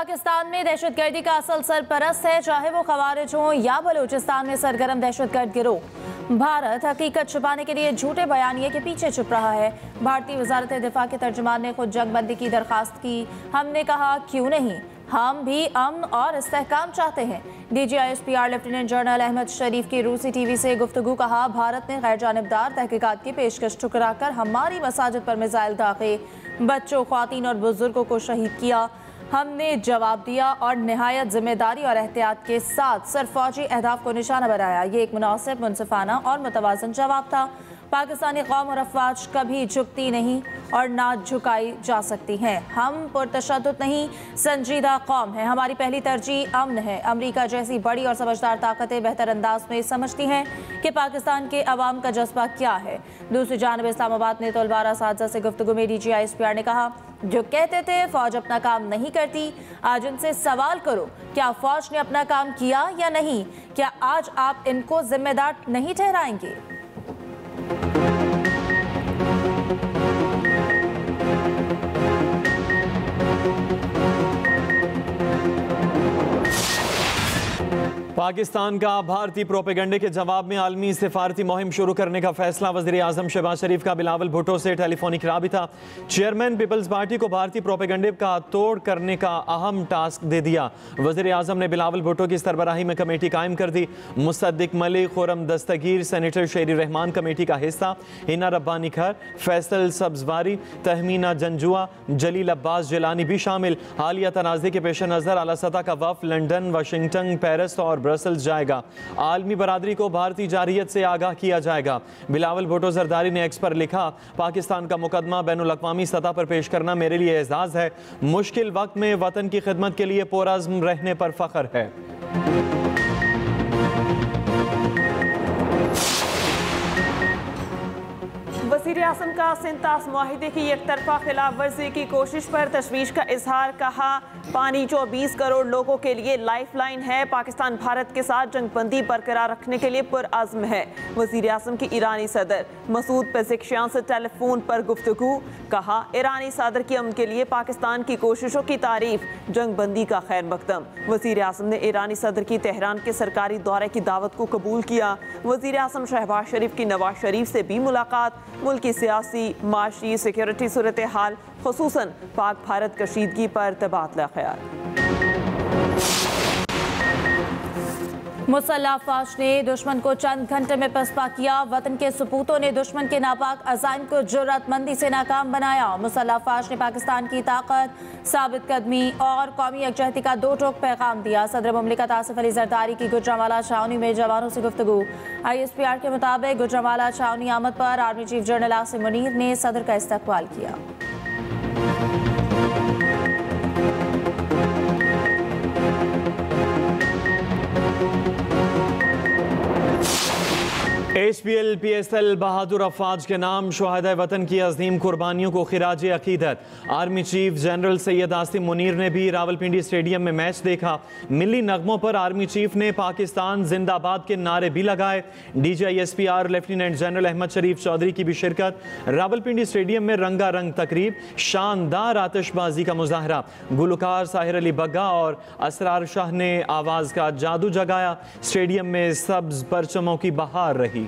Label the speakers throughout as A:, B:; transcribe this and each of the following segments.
A: पाकिस्तान में दहशतगर्दी का असल सरपरस्त है, चाहे वो खवारिज हों या बलूचिस्तान में सरगर्म दहशतगर्द गिरोह। भारत हकीकत छुपाने के लिए झूठे बयानिए के पीछे छुप रहा है। भारतीय वजारत दिफा के तर्जुमान ने खुद जंगबंदी की दरखास्त की। हमने कहा क्यों नहीं, हम भी अमन और इस्तेहकाम चाहते हैं। DGISPR लेफ्टिनेंट जनरल अहमद शरीफ की रूसी टीवी से गुफ्तगू। कहा, भारत ने गैर जानिबदार तहकीकात की पेशकश ठुकराकर हमारी मसाजिद पर मिसाइल दागे, बच्चों, ख्वातीन और बुजुर्गों को शहीद किया। हमने जवाब दिया और निहायत जिम्मेदारी और एहतियात के साथ सिर्फ फौजी अहदाफ को निशाना बनाया। ये एक मुनासिब, मुनसिफाना और मुतवाज़न जवाब था। पाकिस्तानी कौम और अफवाज कभी झुकती नहीं और ना झुकाई जा सकती हैं। हम पुरतशद्दुद नहीं, संजीदा कौम है। हमारी पहली तरजीह अमन है। अमरीका जैसी बड़ी और समझदार ताकतें बेहतर अंदाज में समझती हैं कि पाकिस्तान के अवाम का जज्बा क्या है। दूसरी जानब इस्लामाबाद ने तलवार असातिज़ा से गुफ्तगू में DGISPR ने कहा, जो कहते थे फौज अपना काम नहीं करती, आज उनसे सवाल करो, क्या फौज ने अपना काम किया या नहीं? क्या आज आप इनको जिम्मेदार नहीं ठहराएंगे?
B: पाकिस्तान का भारतीय प्रोपेगंडे के जवाब में आलमी सिफारती मुहिम शुरू करने का फैसला। वज़ीर आज़म शहबाज शरीफ का बिलावल भुट्टो से टेलीफोनिक राबिता। चेयरमैन पीपल्स पार्टी को भारतीय प्रोपेगंडे का तोड़ करने का अहम टास्क दे दिया। वज़ीर आज़म ने बिलावल भुट्टो की सरबराही में कमेटी कायम कर दी। मुसद्दिक मलिक, खुरम दस्तगीर, सेनेटर शेरी रहमान कमेटी का हिस्सा। हिना रब्बानी खर, फैसल सब्जवारी, तहमीना जंजुआ, जलील अब्बास जिलानी भी शामिल। हालिया तनाज़े के पेश नज़र आला सतह का वफ़द लंदन, वाशिंगटन, पेरिस और ब्रसल्स जाएगा। आलमी बरादरी को भारतीय जारहियत से आगाह किया जाएगा। बिलावल भुट्टो जरदारी ने एक्स पर लिखा, पाकिस्तान का मुकदमा बैनुल अक़वामी सतह पर पेश करना मेरे लिए एजाज़ है। मुश्किल वक्त में वतन की खिदमत के लिए पुरअज़्म रहने पर फख्र है।
C: वज़ीर आज़म का सिंतास मुआहिदे की एक तरफा खिलाफ वर्जी की कोशिश पर तशवीश का इजहार। कहा, पानी 24 करोड़ लोगों के लिए लाइफ लाइन है। पाकिस्तान भारत के साथ जंगबंदी बरकरार रखने के लिए पुरअज़्म है। वज़ीर आज़म की ईरानी सदर मसूद पेज़ेश्कियान से टेलीफोन पर गुफ्तगू। कहा, ईरानी सदर की अमन के लिए पाकिस्तान की कोशिशों की तारीफ, जंगबंदी का खैर मकदम। वज़ीर आज़म ने ईरानी सदर की तेहरान के सरकारी दौरे की दावत को कबूल किया। वज़ीर आज़म शहबाज शरीफ की नवाज शरीफ से भी मुलाकात। मुल्क की सियासी, माशी, सिक्योरिटी सूरत हाल, खुसूसन पाक भारत कशीदगी पर तबादला ख्याल।
A: मुसल्लह अफवाज ने दुश्मन को चंद घंटे में पसपा किया। वतन के सपूतों ने दुश्मन के नापाक अज़ाइम को जुर्रतमंदी से नाकाम बनाया। मुसल्लह अफवाज ने पाकिस्तान की ताकत, साबित कदमी और कौमी यकजहती का दो टोक पैगाम दिया। सदर मुमलिकत आसिफ अली जरदारी की गुजरांवाला छावनी में जवानों से गुफ्तगू। ISPR के मुताबिक गुजरांवाला छावनी आमद पर army chief general Asim Munir ने सदर का इस्तकबाल किया।
B: HPL PSL बहादुर अफवाज के नाम शुहदा वतन की अजीम कुर्बानियों को खिराज अकीदत। Army chief general Syed Asim Munir ने भी रावलपिंडी स्टेडियम में मैच देखा। मिली नगमों पर आर्मी चीफ ने पाकिस्तान जिंदाबाद के नारे भी लगाए। DGISPR लेफ्टिनेंट जनरल अहमद शरीफ चौधरी की भी शिरकत। रावलपिंडी स्टेडियम में रंगारंग तकरीब, शानदार आतिशबाजी का मुजाहरा। गुलकार साहिर अली बग्गा और असरार शाह ने आवाज का जादू जगाया। स्टेडियम में सब्ज परचमों की बहार रही।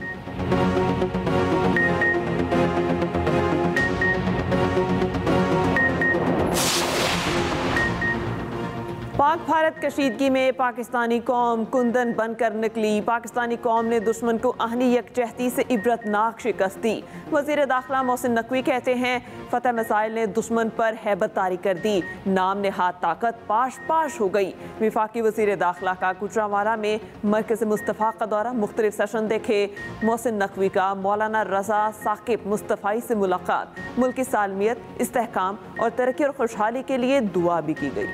C: पाक भारत कशीदगी में पाकिस्तानी कौम कुंदन बनकर निकली। पाकिस्तानी कौम ने दुश्मन को आहनी यकजहती से इबरतनाक शिकस्त दी। वज़ीर दाखिला मोहसिन नकवी कहते हैं, फतेह मिसाइल ने दुश्मन पर हैबत तारी कर दी। नाम नेहाद ताकत पाश पाश हो गई। विफाकी वज़ीर दाखिला का गुजरांवाला में मरकज़ मुस्तफ़ा का दौरा, मुख्तलिफ सेशन देखे। मोहसिन नकवी का मौलाना रज़ा साकिब मुस्तफ़ाई से मुलाकात। मुल्क की सालमियत, इस्तेहकाम और तरक्की और खुशहाली के लिए दुआ भी की गई।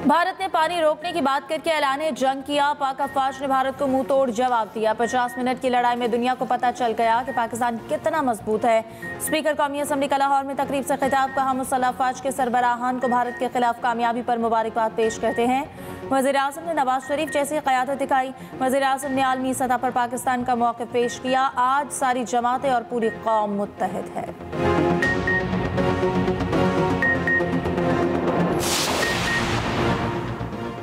A: भारत ने पानी रोकने की बात करके ऐलान जंग किया। पाक अफवाज ने भारत को मुंह तोड़ जवाब दिया। 50 मिनट की लड़ाई में दुनिया को पता चल गया कि पाकिस्तान कितना मजबूत है। स्पीकर कौमी असम्बली का लाहौर में तकरीब से खिताब। कहा मुसल्लह अफवाज के सरबराहान को भारत के खिलाफ कामयाबी पर मुबारकबाद पेश करते हैं। वज़ीर आज़म ने नवाज शरीफ जैसी क़यादत दिखाई। वज़ीर आज़म ने आलमी सतह पर पाकिस्तान का मौक़िफ़ पेश किया। आज सारी जमातें और पूरी कौम मुत्तहिद है।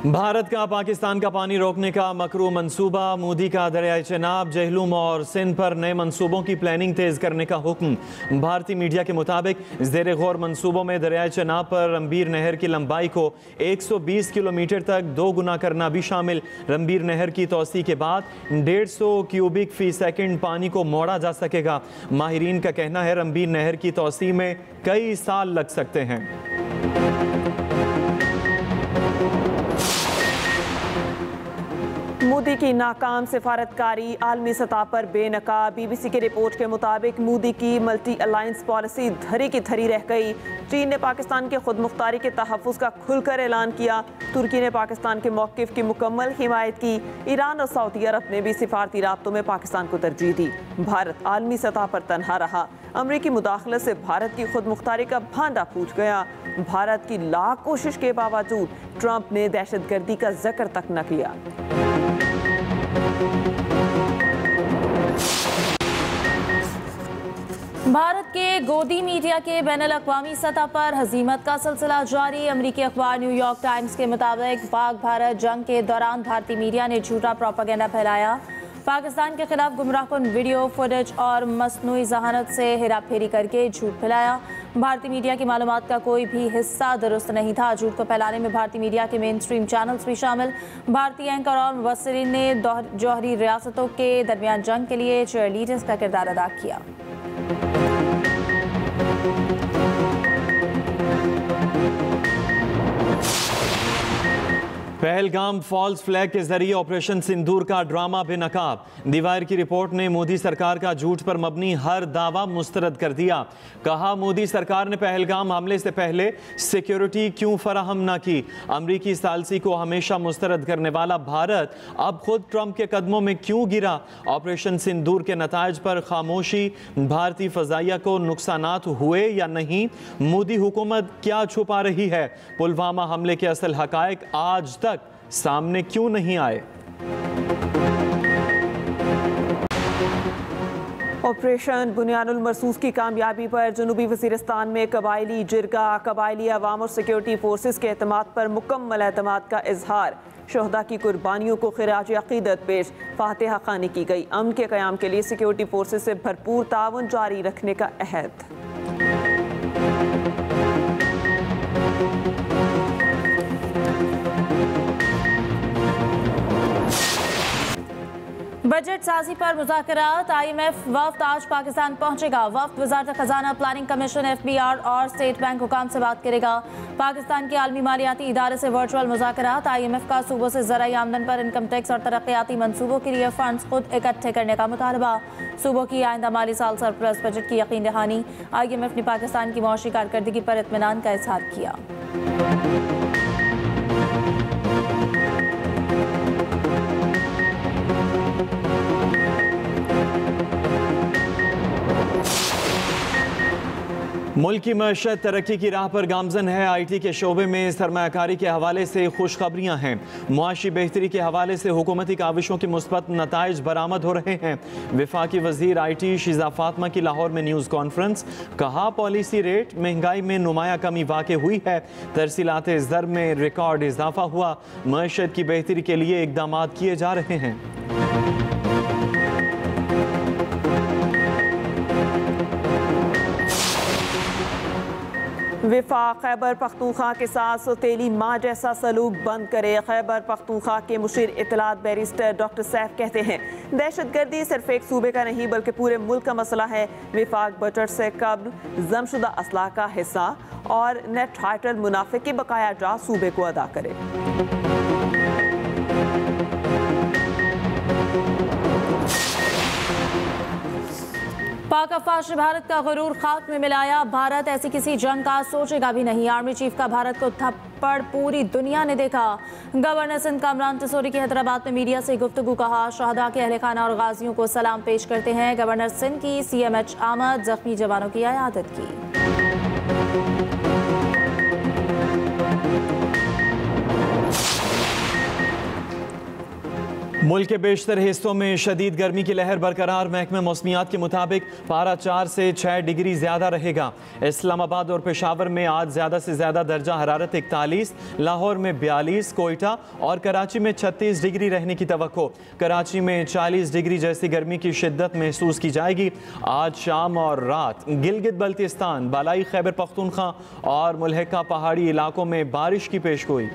B: भारत का पाकिस्तान का पानी रोकने का मकरू मंसूबा। मोदी का दरियाई चेनाब, जहलुम और सिंध पर नए मंसूबों की प्लानिंग तेज करने का हुक्म। भारतीय मीडिया के मुताबिक ज़ेर गौर मंसूबों में दरियाई चेनाब पर रंबीर नहर की लंबाई को 120 किलोमीटर तक 2 गुना करना भी शामिल। रंबीर नहर की तोसी के बाद 150 क्यूबिक फी सेकंड पानी को मोड़ा जा सकेगा। माहिरीन का कहना है रंबीर नहर की तोसी में कई साल लग सकते हैं।
C: मोदी की नाकाम सिफारतकारी आलमी सतह पर बेनकाब। BBC की रिपोर्ट के मुताबिक मोदी की मल्टी अलायंस पॉलिसी धरी की धरी रह गई। चीन ने पाकिस्तान के खुद मुख्तारी के तहफ़्फ़ुज़ का खुलकर ऐलान किया। तुर्की ने पाकिस्तान के मौक़िफ़ की मुकम्मल हिमायत की। ईरान और सऊदी अरब ने भी सिफारती राब्तों में पाकिस्तान को तरजीह दी। भारत आलमी सतह पर तनहा रहा। अमरीकी मुदाखलत से भारत की खुद मुख्तारी का भांडा फूट गया। भारत की लाख कोशिश के बावजूद ट्रंप ने दहशतगर्दी का जिक्र तक न किया।
A: भारत के गोदी मीडिया के बैनुल-अक़वामी सतह पर हज़ीमत का सिलसिला जारी। अमरीकी अखबार न्यूयॉर्क टाइम्स के मुताबिक पाक भारत जंग के दौरान भारतीय मीडिया ने झूठा प्रोपेगेंडा फैलाया। पाकिस्तान के खिलाफ गुमराहकुन वीडियो फुटेज और मसनूई जहानत से हेराफेरी करके झूठ फैलाया। भारतीय मीडिया की मालूमात का कोई भी हिस्सा दुरुस्त नहीं था। झूठ को फैलाने में भारतीय मीडिया के मेन स्ट्रीम चैनल्स भी शामिल। भारतीय एंकर और मुबस्सिरीन ने जौहरी रियासतों के दरमियान जंग के लिए चीयरलीडर्स का किरदार अदा किया।
B: पहलगाम फॉल्स फ्लैग के जरिए ऑपरेशन सिंदूर का ड्रामा बेनकाब। दीवार की रिपोर्ट ने मोदी सरकार का झूठ पर मबनी हर दावा मुस्तरद कर दिया। कहा मोदी सरकार ने पहलगाम हमले से पहले सिक्योरिटी क्यों फराहम न की। अमरीकी सालसी को हमेशा मुस्तरद करने वाला भारत अब खुद ट्रंप के कदमों में क्यों गिरा। ऑपरेशन सिंदूर के नताइज पर खामोशी। भारतीय फजाइया को नुकसानात हुए या नहीं। मोदी हुकूमत क्या छुपा रही है। पुलवामा हमले के असल हकायक आज तक सामने क्यों नहीं आए।
C: ऑपरेशन बुनियानुल मरसूस की कामयाबी पर जनूबी वज़ीरिस्तान में कबायली जिरगा। कबायली अवाम और सिक्योरिटी फोर्सेस के एतमाद पर मुकम्मल एतमाद का इजहार। शोहदा की कुर्बानियों को खिराज अक़ीदत पेश। फातिहा ख़ानी की गई। अमन के क़याम के लिए सिक्योरिटी फोर्सेस से भरपूर ताउन जारी रखने का अहद।
A: बजट साजी पर मुज़ाकरात। IMF वफ्द आज पाकिस्तान पहुंचेगा। वफ्द वज़ारत ख़ज़ाना, प्लानिंग कमीशन, FBR और स्टेट बैंक हुकाम से बात करेगा। पाकिस्तान के आलमी मालियाती इदारे से वर्चुअल मुज़ाकरात। IMF का सूबों से ज़राई आमदन पर इनकम टैक्स और तरक्याती मनसूबों के लिए फंड्स खुद इकट्ठे करने का मुतालबा। सूबों की आइंदा माली साल सरप्लस बजट की यकीन दहानी। IMF ने पाकिस्तान की मौशी कारकर्दगी पर इत्मीनान का इज़हार किया।
B: मुल्क की मईशत तरक्की की राह पर गामजन है। IT के शोबे में सरमायाकारी के हवाले से खुशखबरियाँ हैं। मुआशी बेहतरी के हवाले से हुकूमती काविशों के मुस्बत नताइज बरामद हो रहे हैं। वफाकी वजीर IT शीज़ा फातिमा की लाहौर में न्यूज़ कॉन्फ्रेंस। कहा पॉलिसी रेट महंगाई में नुमाया कमी वाक़ हुई है। तरसीलात ज़र में रिकॉर्ड इजाफा हुआ। मईशत की बेहतरी के लिए इक़दाम किए जा रहे हैं।
C: विफाक खैबर पख्तूनख्वा के साथ सौतेली माँ जैसा सलूक बंद करे। खैबर पख्तूनख्वा के मुशीर इत्तलात बैरिस्टर डॉक्टर सैफ कहते हैं दहशतगर्दी सिर्फ एक सूबे का नहीं बल्कि पूरे मुल्क का मसला है। विफाक बजट से कब्ल जमशुदा असलाह का हिस्सा और नेट टाइटल मुनाफे की बकाया जा सूबे को अदा करे।
A: पाक अफवाज ने भारत का गुरूर खाक में मिलाया। भारत ऐसी किसी जंग का सोचेगा भी नहीं। आर्मी चीफ का भारत को थप्पड़ पूरी दुनिया ने देखा। गवर्नर सिंध कामरान तसूरी की हैदराबाद में मीडिया से गुफ्तगू। कहा, शहदा के अहले खाना और गाजियों को सलाम पेश करते हैं। गवर्नर सिंध की CMH आमद, जख्मी जवानों की इयादत की।
B: मुल्क के बेशतर हिस्सों में शदीद गर्मी की लहर बरकरार। महकमे मौसमियात के मुताबिक पारा 4 से 6 डिग्री ज़्यादा रहेगा। इस्लामाबाद और पेशावर में आज ज़्यादा से ज़्यादा दर्जा हरारत 41, लाहौर में 42, कोयटा और कराची में 36 डिग्री रहने की तवक्को। कराची में 40 डिग्री जैसी गर्मी की शिद्दत महसूस की जाएगी। आज शाम और रात गिलगित बल्तिस्तान, बालाई खैबर पख्तूनख्वा और मुल्हिका पहाड़ी इलाकों में बारिश की पेशगोई।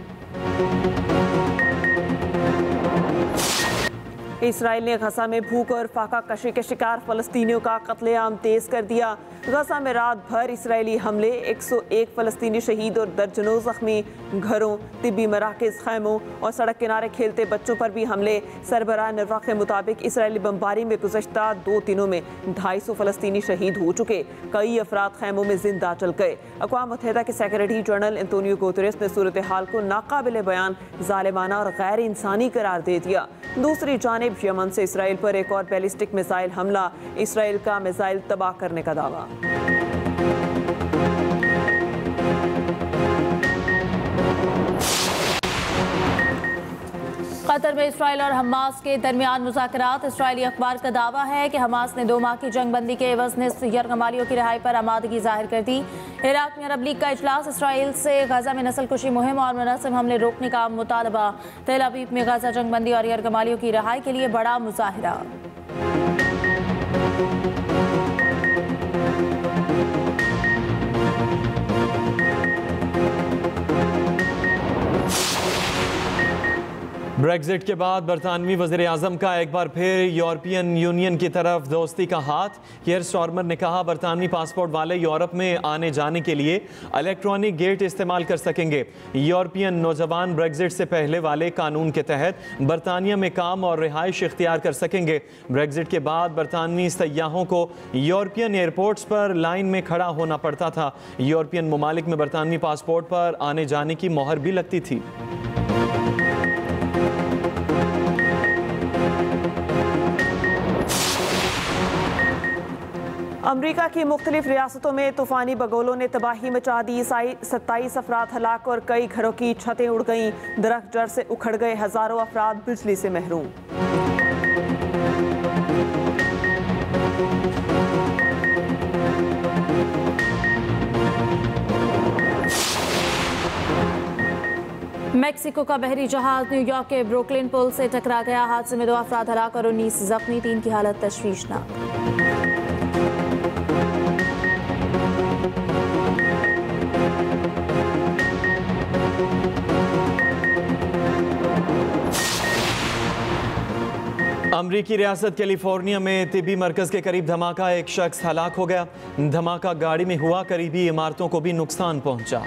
C: इसराइल ने गजा में भूख और फाका कशी के शिकार फलस्तीनियों का कत्लेआम तेज कर दिया। गजा में रात भर इसराइली हमले, 101 फलस्तीनी शहीद और दर्जनों जख्मी। घरों, तिब्बी मराकज़, खैमों और सड़क किनारे खेलते बच्चों पर भी हमले। सरबराह निर्वा के मुताबिक इसराइली बमबारी में गुज़श्ता 2 दिनों में 250 फलस्तीनी शहीद हो चुके। कई अफराद खैमों में जिंदा जल गए। अक़वाम मुत्तहिदा के सेक्रेटरी जनरल एंटोनियो गुतेरेस ने सूरत हाल को नाकाबिल बयान, ज़ालिमाना और गैर इंसानी करार दे दिया। दूसरी जानिब यमन से इसराइल पर एक और बैलिस्टिक मिसाइल हमला, इसराइल का मिसाइल तबाह करने का दावा।
A: कतर में इसराइल और हमास के दरमियान मुज़ाकरात। इसराइली अखबार का दावा है कि हमास ने 2 माह की जंगबंदी के एवज निस्फ यरगमालियों की रिहाई पर आमादगी जाहिर कर दी। इराक में अरब लीग का इजलास, इसराइल से गजा में नस्लकुशी मुहिम और मुनज़्ज़म हमले रोकने का मुतालबा। तेल अवीव में गजा जंगबंदी और यरगमालियों की रिहाई के लिए बड़ा मुजाहिरा।
B: ब्रेक्जिट के बाद बरतानवी वज़ीर आज़म का एक बार फिर यूरोपियन यूनियन की तरफ दोस्ती का हाथ। कियर स्टारमर ने कहा, बरतानवी पासपोर्ट वाले यूरोप में आने जाने के लिए इलेक्ट्रॉनिक गेट इस्तेमाल कर सकेंगे। यूरोपियन नौजवान ब्रेक्जिट से पहले वाले कानून के तहत बरतानिया में काम और रिहाइश इख्तियार कर सकेंगे। ब्रेक्जिट के बाद बरतानवी सयाहों को यूरोपियन एयरपोर्ट्स पर लाइन में खड़ा होना पड़ता था। यूरोपियन ममालिक में बरतानवी पासपोर्ट पर आने जाने की मोहर भी लगती थी।
C: अमरीका की मुख्तलिफ रियासतों में तूफानी बगोलों ने तबाही मचा दी। 27 अफराद हलाक और कई घरों की छतें उड़ गईं। दरख्त जड़ से उखड़ गए, हजारों अफराद बिजली से महरूम।
A: मेक्सिको का बहरी जहाज न्यूयॉर्क के ब्रुकलिन पुल से टकरा गया। हादसे में 2 अफराद हलाक और 19 जख्मी, 3 की हालत तशवीशनाक।
B: अमरीकी रियासत कैलिफोर्निया में तिब्बी मरकज़ के करीब धमाका, एक शख्स हलाक हो गया। धमाका गाड़ी में हुआ, करीबी इमारतों को भी नुकसान पहुंचा।